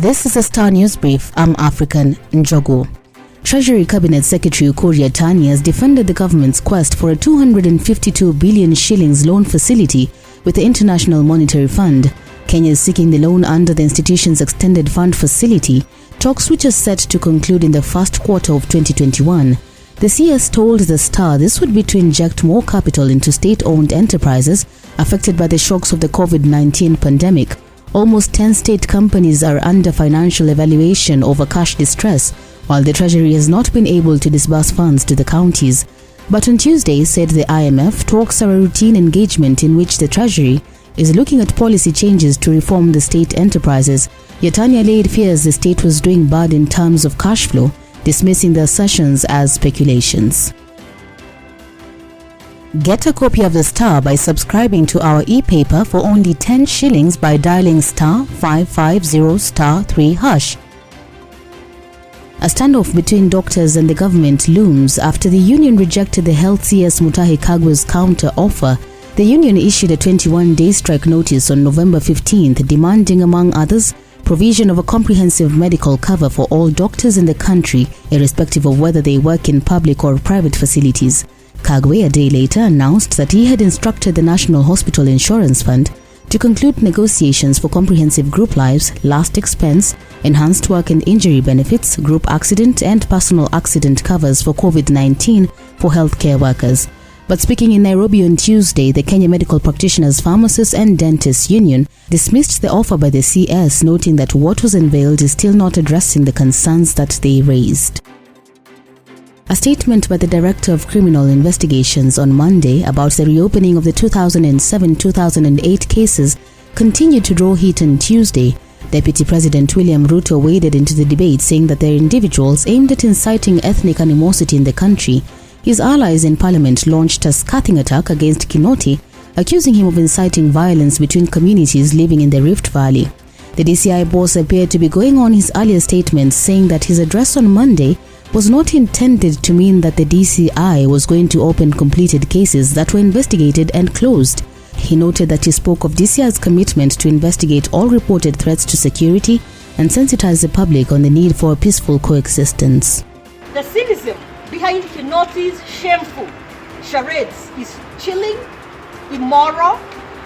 This is a Star News Brief. I'm African Njogu. Treasury Cabinet Secretary Yatani has defended the government's quest for a 252 billion shillings loan facility with the International Monetary Fund. Kenya is seeking the loan under the institution's extended fund facility, talks which are set to conclude in the first quarter of 2021. The CS told the Star this would be to inject more capital into state-owned enterprises affected by the shocks of the COVID-19 pandemic. Almost 10 state companies are under financial evaluation over cash distress, while the Treasury has not been able to disburse funds to the counties. But on Tuesday, said the IMF, talks are a routine engagement in which the Treasury is looking at policy changes to reform the state enterprises. Yatani allayed fears the state was doing bad in terms of cash flow, dismissing the assertions as speculations. Get a copy of the Star by subscribing to our e-paper for only 10 shillings by dialing *550*3#. A standoff between doctors and the government looms after the union rejected the Health CS Mutahi Kagwe's counter offer. The union issued a 21-day strike notice on November 15th, demanding, among others, provision of a comprehensive medical cover for all doctors in the country, irrespective of whether they work in public or private facilities. Kagwe, a day later, announced that he had instructed the National Hospital Insurance Fund to conclude negotiations for comprehensive group lives, last expense, enhanced work and injury benefits, group accident and personal accident covers for COVID-19 for healthcare workers. But speaking in Nairobi on Tuesday, the Kenya Medical Practitioners, Pharmacists and Dentists Union dismissed the offer by the CS, noting that what was unveiled is still not addressing the concerns that they raised. A statement by the Director of Criminal Investigations on Monday about the reopening of the 2007-2008 cases continued to draw heat on Tuesday. Deputy President William Ruto waded into the debate, saying that there are individuals aimed at inciting ethnic animosity in the country. His allies in Parliament launched a scathing attack against Kinoti, accusing him of inciting violence between communities living in the Rift Valley. The DCI boss appeared to be going on his earlier statements, saying that his address on Monday was not intended to mean that the DCI was going to open completed cases that were investigated and closed. He noted that he spoke of DCI's commitment to investigate all reported threats to security and sensitize the public on the need for a peaceful coexistence. The cynicism behind Kinoti's shameful charades is chilling, immoral,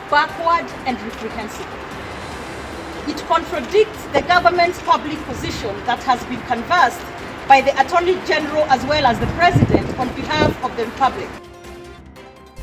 backward, and reprehensible. It contradicts the government's public position that has been canvassed by the Attorney General as well as the President on behalf of the Republic.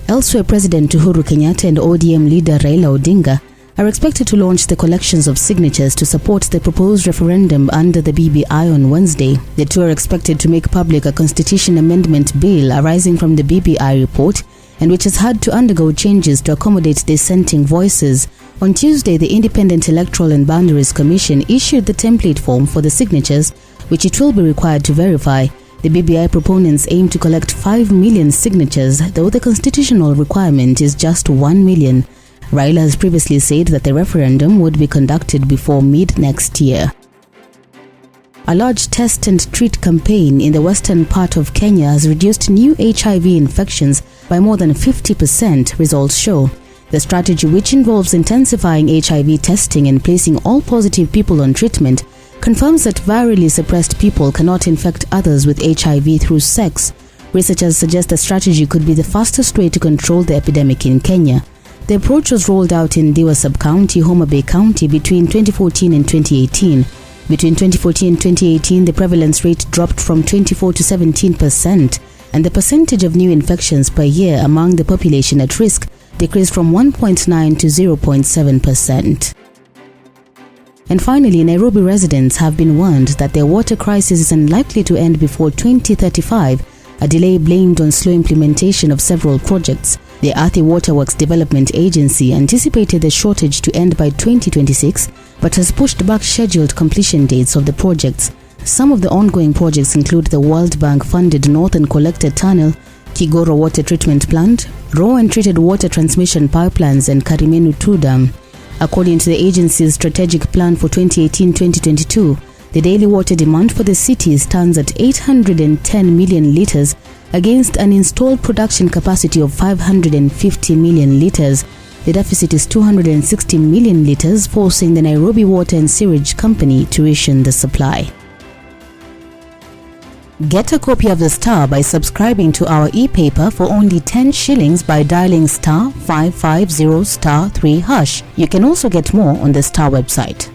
Elsewhere, President Uhuru Kenyatta and ODM leader Raila Odinga are expected to launch the collections of signatures to support the proposed referendum under the BBI on Wednesday. The two are expected to make public a constitution amendment bill arising from the BBI report and which has had to undergo changes to accommodate dissenting voices. On Tuesday, the Independent Electoral and Boundaries Commission issued the template form for the signatures, which it will be required to verify. The BBI proponents aim to collect 5 million signatures, though the constitutional requirement is just 1 million. Raila has previously said that the referendum would be conducted before mid-next year. A large test and treat campaign in the western part of Kenya has reduced new HIV infections by more than 50%, results show. The strategy, which involves intensifying HIV testing and placing all positive people on treatment, confirms that virally suppressed people cannot infect others with HIV through sex. Researchers suggest the strategy could be the fastest way to control the epidemic in Kenya. The approach was rolled out in Diwa Sub-County, Homa Bay County between 2014 and 2018. Between 2014 and 2018, the prevalence rate dropped from 24 to 17%, and the percentage of new infections per year among the population at risk decreased from 1.9 to 0.7%. And finally, Nairobi residents have been warned that their water crisis is unlikely to end before 2035, a delay blamed on slow implementation of several projects. The Athi Waterworks Development Agency anticipated the shortage to end by 2026, but has pushed back scheduled completion dates of the projects. Some of the ongoing projects include the World Bank-funded Northern Collector Tunnel, Kigoro Water Treatment Plant, raw and treated water transmission pipelines, and Karimenu 2 Dam. According to the agency's strategic plan for 2018-2022, the daily water demand for the city stands at 810 million litres against an installed production capacity of 550 million litres. The deficit is 260 million litres, forcing the Nairobi Water and Sewage Company to ration the supply. Get a copy of the Star by subscribing to our e-paper for only 10 shillings by dialing *550*3#. You can also get more on the Star website.